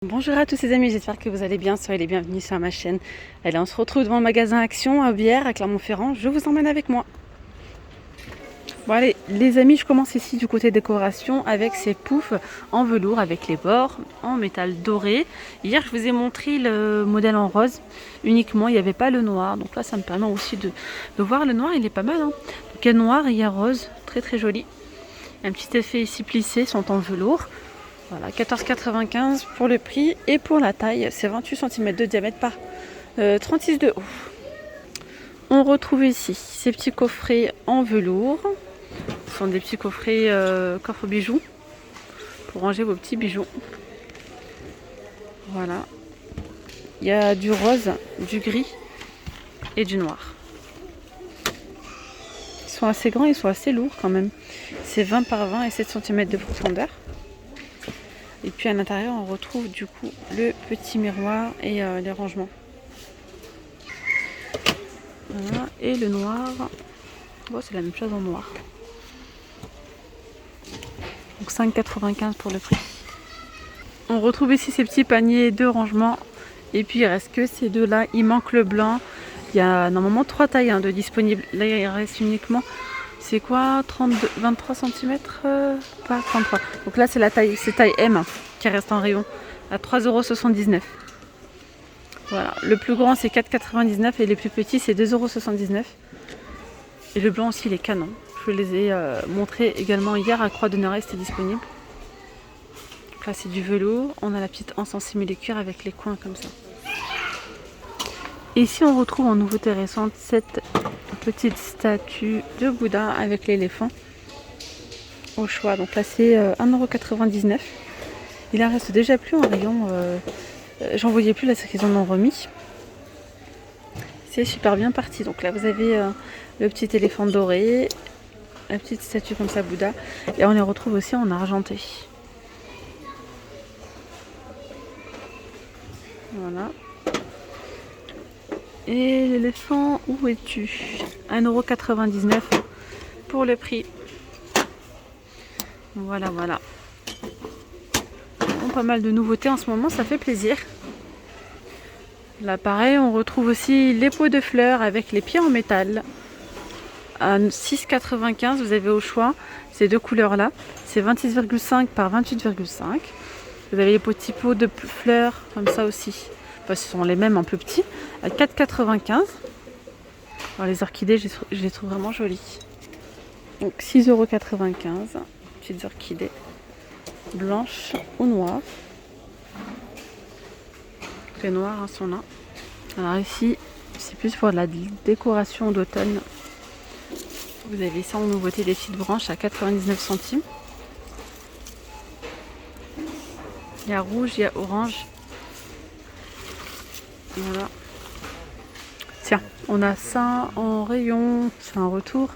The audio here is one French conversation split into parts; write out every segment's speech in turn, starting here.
Bonjour à tous les amis, j'espère que vous allez bien, soyez les bienvenus sur ma chaîne. Allez, on se retrouve devant le magasin Action à Aubière, à Clermont-Ferrand. Je vous emmène avec moi. Bon allez, les amis, je commence ici du côté décoration avec ces poufs en velours avec les bords en métal doré. Hier, je vous ai montré le modèle en rose uniquement, il n'y avait pas le noir. Donc là, ça me permet aussi de voir le noir, il est pas mal. Donc il y a noir et il y a rose, très très joli. Un petit effet ici plissé, sont en velours. Voilà, 14,95 pour le prix et pour la taille, c'est 28 cm de diamètre par 36 de haut. On retrouve ici ces petits coffrets en velours. Ce sont des petits coffrets coffre bijoux pour ranger vos petits bijoux. Voilà. Il y a du rose, du gris et du noir. Ils sont assez grands, ils sont assez lourds quand même. C'est 20 par 20 et 7 cm de profondeur. Et puis à l'intérieur, on retrouve du coup le petit miroir et les rangements. Voilà. Et le noir, bon, c'est la même chose en noir. Donc 5,95 pour le prix. On retrouve ici ces petits paniers de rangement. Et puis il reste que ces deux-là. Il manque le blanc. Il y a normalement 3 tailles de disponibles. Là, il reste uniquement, c'est quoi, 32, 23 cm, pas 33. Donc là, c'est la taille, c'est taille M qui reste en rayon à 3,79 €. Voilà, le plus grand c'est 4,99 € et les plus petits c'est 2,79 €. Et le blanc aussi il est canon. Je les ai montrés également hier à Croix de Nord, c'était disponible. Donc là c'est du velours, on a la petite anse en simili-cuir avec les coins comme ça. Et ici on retrouve en nouveauté récente cette petite statue de Bouddha avec l'éléphant au choix. Donc là c'est 1,99 €. Il en reste déjà plus en rayon. J'en voyais plus, là c'est qu'ils en ont remis. C'est super bien parti. Donc là vous avez le petit éléphant doré, la petite statue comme ça Bouddha. Et on les retrouve aussi en argenté. Voilà. Et l'éléphant, où es-tu? 1,99 € pour le prix. Voilà, voilà. Bon, pas mal de nouveautés en ce moment, ça fait plaisir. Là pareil, on retrouve aussi les pots de fleurs avec les pieds en métal. À 6,95 €, vous avez au choix ces deux couleurs là. C'est 26,5 par 28,5. Vous avez les petits pots de fleurs comme ça aussi. Enfin, ce sont les mêmes en plus petits. À 4,95 €. Alors, les orchidées, je les trouve vraiment jolies. Donc 6,95 €. Petites orchidées blanches ou noires. Les noirs sont là. Alors ici, c'est plus pour la décoration d'automne. Vous avez ça en nouveauté, des petites branches à 99 centimes. Il y a rouge, il y a orange. Voilà. Tiens, on a ça en rayon, c'est un retour.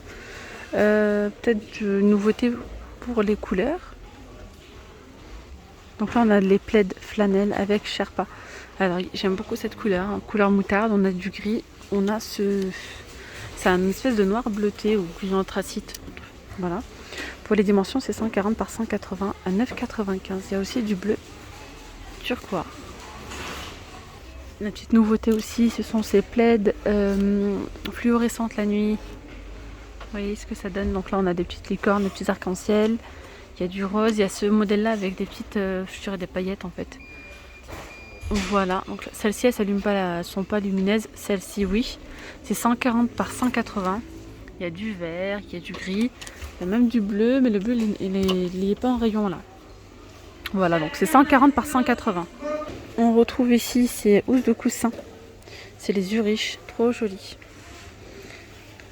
Peut-être une nouveauté pour les couleurs. Donc là, on a les plaids flanelle avec Sherpa. Alors, j'aime beaucoup cette couleur, couleur moutarde. On a du gris, on a c'est une espèce de noir bleuté ou gris anthracite. Voilà. Pour les dimensions, c'est 140 par 180 à 9,95 €. Il y a aussi du bleu turquoise. La petite nouveauté aussi, ce sont ces plaids fluorescentes la nuit. Vous voyez ce que ça donne. Donc là, on a des petites licornes, des petits arcs-en-ciel. Il y a du rose, il y a ce modèle-là avec des petites, je dirais des paillettes en fait. Voilà, donc celles-ci elles s'allument pas, elles sont pas lumineuses. Celle-ci oui, c'est 140 par 180. Il y a du vert, il y a du gris, il y a même du bleu, mais le bleu il est pas en rayon là. Voilà, donc c'est 140 par 180. On retrouve ici ces housses de coussin. C'est les Zurich, trop jolies.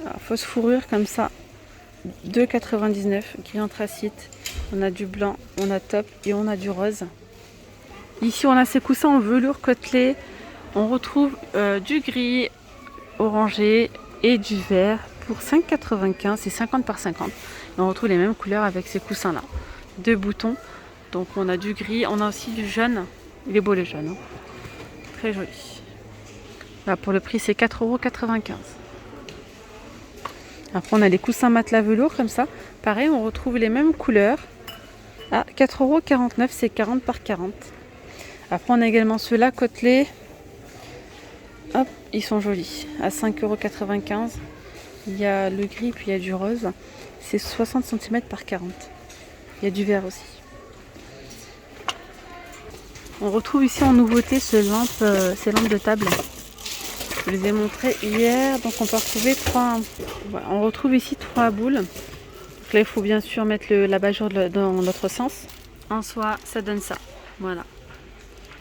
Alors, fausse fourrure comme ça, 2,99 €, gris anthracite. On a du blanc, on a top et on a du rose. Ici, on a ces coussins en velours côtelé. On retrouve du gris, orangé et du vert pour 5,95 €. C'est 50 par 50. Et on retrouve les mêmes couleurs avec ces coussins-là. 2 boutons. Donc, on a du gris. On a aussi du jaune. Il est beau le jaune. Très joli. Là, pour le prix, c'est 4,95 €. Après, on a les coussins matelas velours comme ça. Pareil, on retrouve les mêmes couleurs. À 4,49 €, c'est 40 par 40. Après, on a également ceux-là, côtelés. Hop, ils sont jolis. À 5,95 €. Il y a le gris, puis il y a du rose. C'est 60 cm par 40. Il y a du vert aussi. On retrouve ici en nouveauté ces lampes de table. Je les ai montrées hier. Donc on peut retrouver voilà, on retrouve ici 3 boules. Donc là, il faut bien sûr mettre l'abat-jour dans l'autre sens. En soi, ça donne ça. Voilà.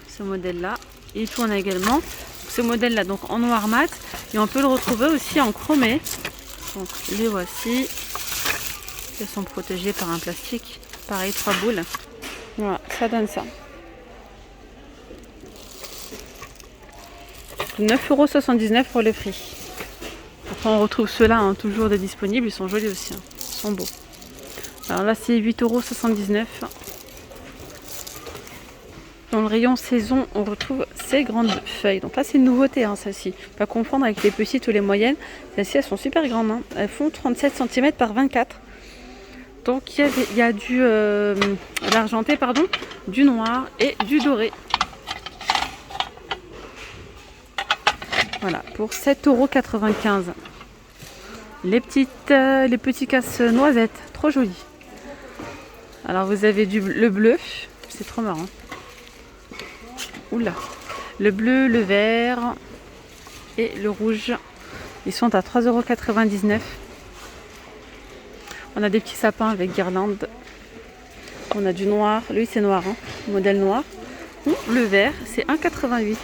Ce modèle-là. Et puis on a également ce modèle-là, donc en noir mat. Et on peut le retrouver aussi en chromé. Donc les voici. Elles sont protégées par un plastique. Pareil, 3 boules. Voilà, ça donne ça. 9,79 € pour le prix. Après, on retrouve ceux-là, hein, toujours de disponibles. Ils sont jolis aussi. Hein. Ils sont beaux. Alors là, c'est 8,79 €. Dans le rayon saison, on retrouve ces grandes feuilles. Donc là, c'est une nouveauté, hein, celle-ci. Pas confondre avec les petites ou les moyennes. Celles-ci, elles sont super grandes. Hein. Elles font 37 cm par 24. Donc il y a du l'argenté, pardon, du noir et du doré. Voilà, pour 7,95 €. Les petits casse-noisettes, trop jolis. Alors vous avez le bleu, c'est trop marrant. Oula, le bleu, le vert et le rouge. Ils sont à 3,99 €. On a des petits sapins avec guirlande. On a du noir, lui c'est noir, hein, modèle noir. Ou le vert, c'est 1,88 €.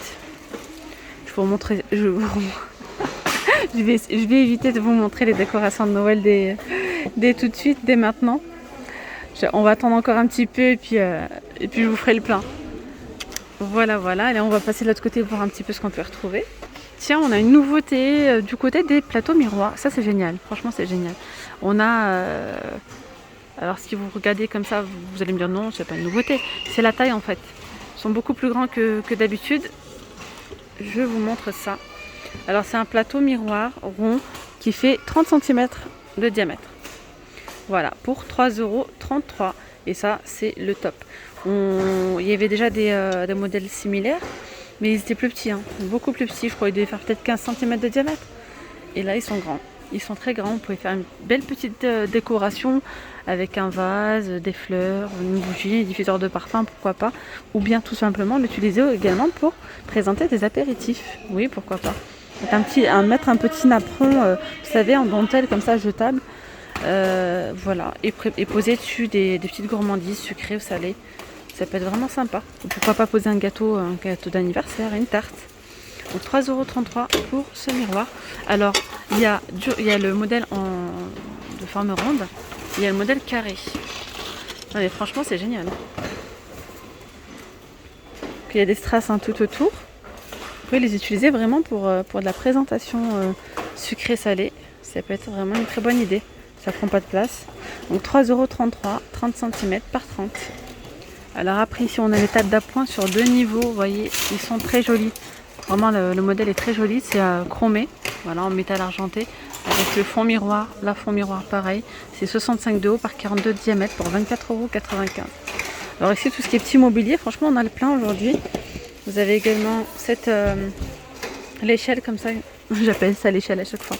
Je vais vous montrer. Je vais éviter de vous montrer les décorations de Noël dès tout de suite, dès maintenant. On va attendre encore un petit peu et puis je vous ferai le plein. Voilà. Allez, on va passer de l'autre côté pour voir un petit peu ce qu'on peut retrouver. Tiens, on a une nouveauté du côté des plateaux miroirs. Ça, c'est génial. Franchement, c'est génial. On a... alors, si vous regardez comme ça, vous allez me dire non, c'est pas une nouveauté. C'est la taille, en fait. Ils sont beaucoup plus grands que d'habitude. Je vous montre ça. Alors, c'est un plateau miroir rond qui fait 30 cm de diamètre. Voilà, pour 3,33 €. Et ça, c'est le top. Il y avait déjà des modèles similaires, mais ils étaient plus petits, hein, beaucoup plus petits. Je crois qu'ils devaient faire peut-être 15 cm de diamètre. Et là, ils sont grands. Ils sont très grands. Vous pouvez faire une belle petite décoration avec un vase, des fleurs, une bougie, un diffuseur de parfum, pourquoi pas. Ou bien tout simplement l'utiliser également pour présenter des apéritifs. Oui, pourquoi pas. Mettre un petit napperon, vous savez, en dentelle comme ça, jetable. Voilà, et poser dessus des petites gourmandises sucrées ou salées. Ça peut être vraiment sympa. Ou pourquoi pas poser un gâteau d'anniversaire, une tarte. Donc 3,33 € pour ce miroir. Alors il y a le modèle de forme ronde, il y a le modèle carré. Allez, franchement c'est génial. Donc, il y a des strass tout autour. Vous pouvez les utiliser vraiment pour de la présentation sucrée salée. Ça peut être vraiment une très bonne idée. Ça prend pas de place. Donc 3,33 €, 30 cm par 30. Alors après ici on a les tables d'appoint sur 2 niveaux. Vous voyez, ils sont très jolis. Vraiment le modèle est très joli. C'est chromé, voilà, en métal argenté. Avec le fond miroir, la fond miroir pareil. C'est 65 de haut par 42 de diamètre pour 24,95 €. Alors ici tout ce qui est petit mobilier, franchement on a le plein aujourd'hui. Vous avez également l'échelle comme ça. J'appelle ça l'échelle à chaque fois.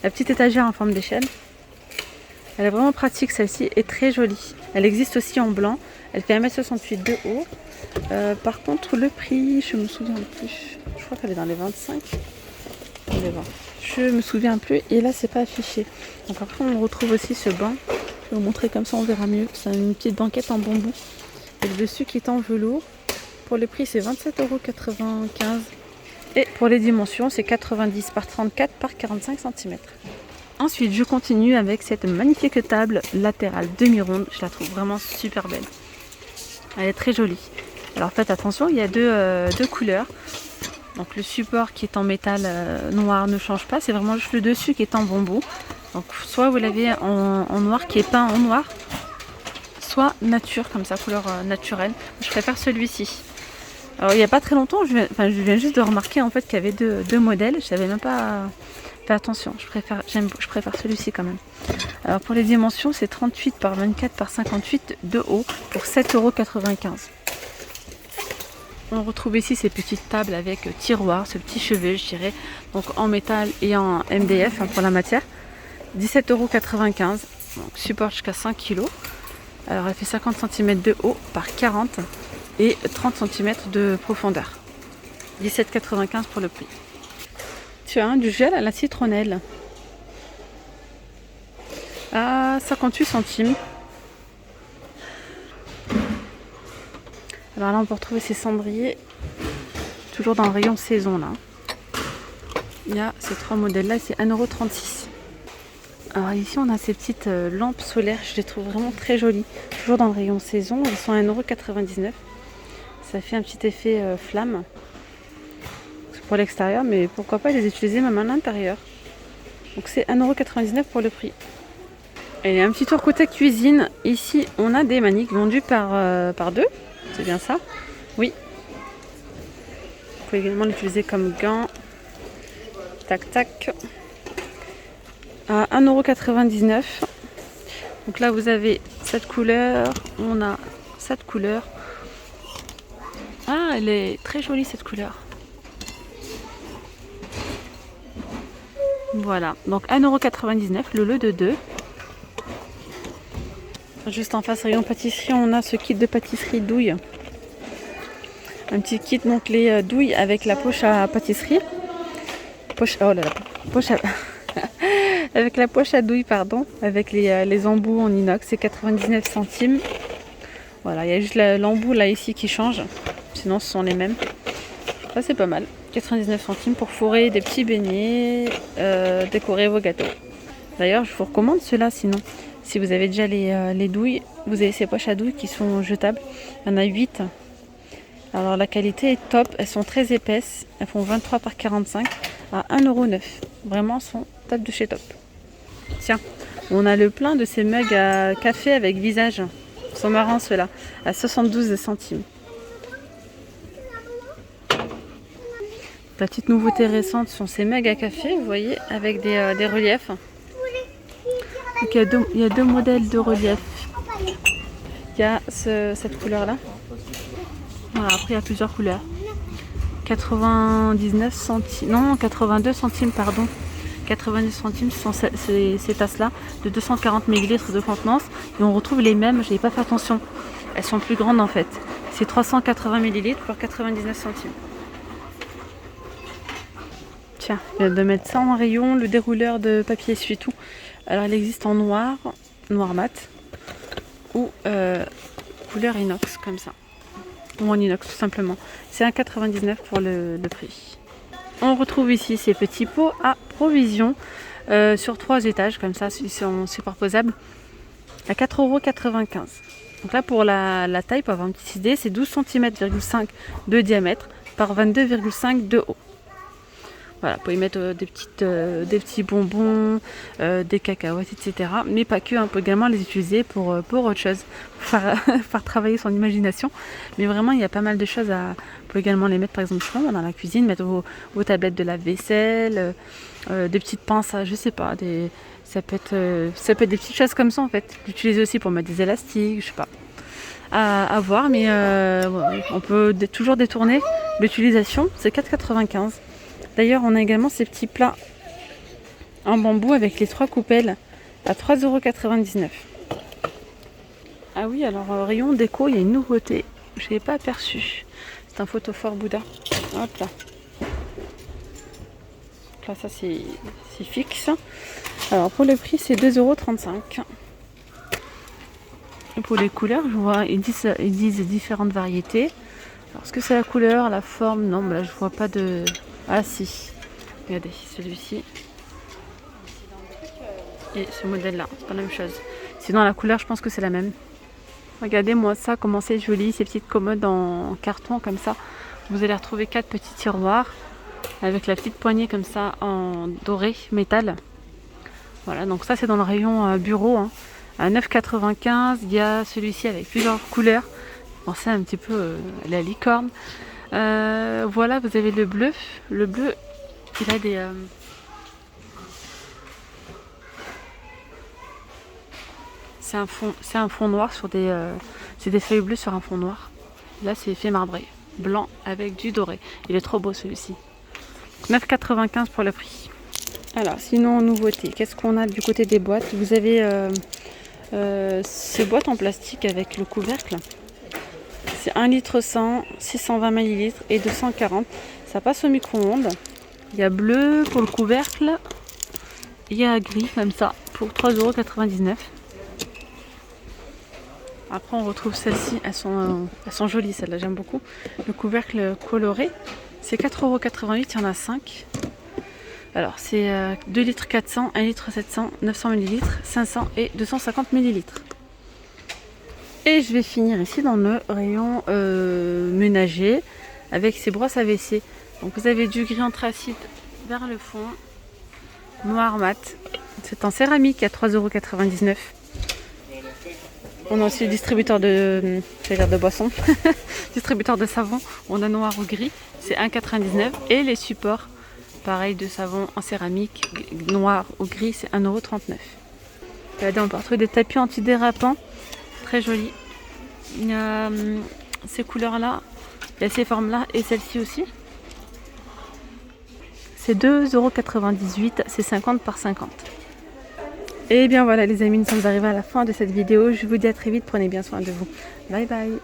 La petite étagère en forme d'échelle. Elle est vraiment pratique, celle-ci est très jolie. Elle existe aussi en blanc. Elle fait 1,68 m de haut. Par contre, le prix, je me souviens plus. Je crois qu'elle est dans les 25. On va voir. Je me souviens plus. Et là, c'est pas affiché. Donc après, on retrouve aussi ce banc. Je vais vous montrer comme ça, on verra mieux. C'est une petite banquette en bambou. Et le dessus qui est en velours. Pour le prix, c'est 27,95 €. Et pour les dimensions, c'est 90 par 34 par 45 cm. Ensuite, je continue avec cette magnifique table latérale demi-ronde. Je la trouve vraiment super belle. Elle est très jolie. Alors faites attention, il y a deux couleurs. Donc le support qui est en métal noir ne change pas. C'est vraiment juste le dessus qui est en bambou. Donc soit vous l'avez en noir qui est peint en noir, soit nature comme ça, couleur naturelle. Je préfère celui-ci. Alors il n'y a pas très longtemps, je viens juste de remarquer en fait qu'il y avait deux modèles. Je savais même pas. Fais attention, je préfère celui-ci quand même. Alors pour les dimensions, c'est 38 par 24 par 58 de haut pour 7,95 €. On retrouve ici ces petites tables avec tiroir, ce petit chevet, je dirais, donc en métal et en MDF pour la matière. 17,95 €, donc support jusqu'à 5 kg. Alors elle fait 50 cm de haut par 40 et 30 cm de profondeur. 17,95 € pour le prix. Tu as du gel à la citronnelle à 58 centimes. Alors là on peut retrouver ces cendriers toujours dans le rayon saison là. Il y a ces trois modèles là, c'est 1,36 €. Alors ici on a ces petites lampes solaires, je les trouve vraiment très jolies. Toujours dans le rayon saison, elles sont à 1,99 €. Ça fait un petit effet flamme. C'est pour l'extérieur, mais pourquoi pas les utiliser même à l'intérieur. Donc c'est 1,99 € pour le prix. Et un petit tour côté cuisine. Ici on a des maniques vendues par deux. C'est bien ça? Oui. Vous pouvez également l'utiliser comme gants. Tac tac. À 1,99 €. Donc là vous avez cette couleur. On a cette couleur. Ah, elle est très jolie cette couleur. Voilà, donc 1,99 € le lot de 2. Juste en face, rayon pâtisserie, on a ce kit de pâtisserie douille. Un petit kit, donc les douilles avec la poche à pâtisserie. Oh là là, poche à... avec la poche à douille, pardon. Avec les embouts en inox, c'est 99 centimes. Voilà, il y a juste l'embout là ici qui change. Sinon, ce sont les mêmes. Ça, c'est pas mal. 99 centimes pour fourrer des petits beignets, décorer vos gâteaux. D'ailleurs, je vous recommande ceux-là sinon. Si vous avez déjà les douilles, vous avez ces poches à douilles qui sont jetables. Il y en a 8. Alors la qualité est top, elles sont très épaisses. Elles font 23 par 45 à 1,09 €. Vraiment, elles sont top de chez top. Tiens, on a le plein de ces mugs à café avec visage. Ils sont marrants ceux-là, à 72 centimes. La petite nouveauté récente sont ces mugs à café, vous voyez, avec des reliefs. Donc il y a deux modèles de relief. Il y a cette couleur-là. Voilà, après il y a plusieurs couleurs. 99 centimes, non 82 centimes pardon. 90 centimes ce sont ces tasses-là de 240 ml de contenance. Et on retrouve les mêmes, j'avais pas fait attention. Elles sont plus grandes en fait. C'est 380 ml pour 99 centimes. Tiens, je viens de mettre ça en rayon, le dérouleur de papier essuie-tout. Alors il existe en noir mat ou couleur inox comme ça. Ou en inox tout simplement. C'est 1,99 € pour le prix. On retrouve ici ces petits pots à provision sur 3 étages comme ça, ils sont superposables à 4,95 €. Donc là pour la taille, pour avoir une petite idée, c'est 12 cm,5 de diamètre par 22,5 de haut. Voilà, vous pouvez mettre des petits bonbons, des cacahuètes, etc. Mais pas que, on peut également les utiliser pour autre chose, pour faire travailler son imagination. Mais vraiment, il y a pas mal de choses à... Vous pouvez également les mettre, par exemple, dans la cuisine, mettre vos tablettes de lave-vaisselle, des petites pinces, je sais pas, ça peut être des petites choses comme ça, en fait. L'utiliser aussi pour mettre des élastiques, je sais pas. À voir, mais on peut toujours détourner l'utilisation. C'est 4,95 €. D'ailleurs, on a également ces petits plats en bambou avec les 3 coupelles à 3,99 €. Ah oui, alors rayon déco, il y a une nouveauté. Je n'avais pas aperçu. C'est un photophore Bouddha. Hop là. Donc là, ça c'est fixe. Alors pour le prix, c'est 2,35 €. Et pour les couleurs, je vois, ils disent différentes variétés. Alors, est-ce que c'est la couleur, la forme? Non, mais là, je vois pas de... Ah si, regardez, celui-ci. Et ce modèle-là, c'est pas la même chose. Sinon, la couleur, je pense que c'est la même. Regardez-moi ça, comment c'est joli, ces petites commodes en carton comme ça. Vous allez retrouver 4 petits tiroirs avec la petite poignée comme ça en doré, métal. Voilà, donc ça c'est dans le rayon bureau. Hein. À 9,95 €, il y a celui-ci avec plusieurs couleurs. Bon, c'est un petit peu la licorne. Voilà, vous avez le bleu. Le bleu, il a des... c'est un fond noir sur des... c'est des feuilles bleues sur un fond noir. Là, c'est fait marbré. blanc avec du doré. Il est trop beau celui-ci. 9,95 pour le prix. Alors sinon en nouveauté, qu'est-ce qu'on a du côté des boîtes? Vous avez ces boîtes en plastique avec le couvercle. C'est 1 litre 100, 620 ml et 240. Ça passe au micro-ondes. Il y a bleu pour le couvercle. Il y a gris comme ça pour 3,99 €. Après on retrouve celles-ci, elles sont jolies celles-là, j'aime beaucoup. Le couvercle coloré, c'est 4,88 €, il y en a 5. Alors c'est 2 litres 400, 1 litre 700, 900 ml, 500 et 250 ml. Et je vais finir ici dans le rayon ménager avec ces brosses à WC. Donc vous avez du gris anthracite vers le fond, noir mat. C'est en céramique à 3,99 €. On a aussi le distributeur de boissons, distributeur de savon. On a noir ou gris, c'est 1,99 €. Et les supports, pareil, de savon en céramique, noir ou gris, c'est 1,39 €. Regardez, on peut retrouver des tapis antidérapants, très jolis. Il y a ces couleurs-là, il y a ces formes-là et celle-ci aussi. C'est 2,98 €, c'est 50 par 50. Et bien voilà les amis, nous sommes arrivés à la fin de cette vidéo. Je vous dis à très vite, prenez bien soin de vous. Bye bye.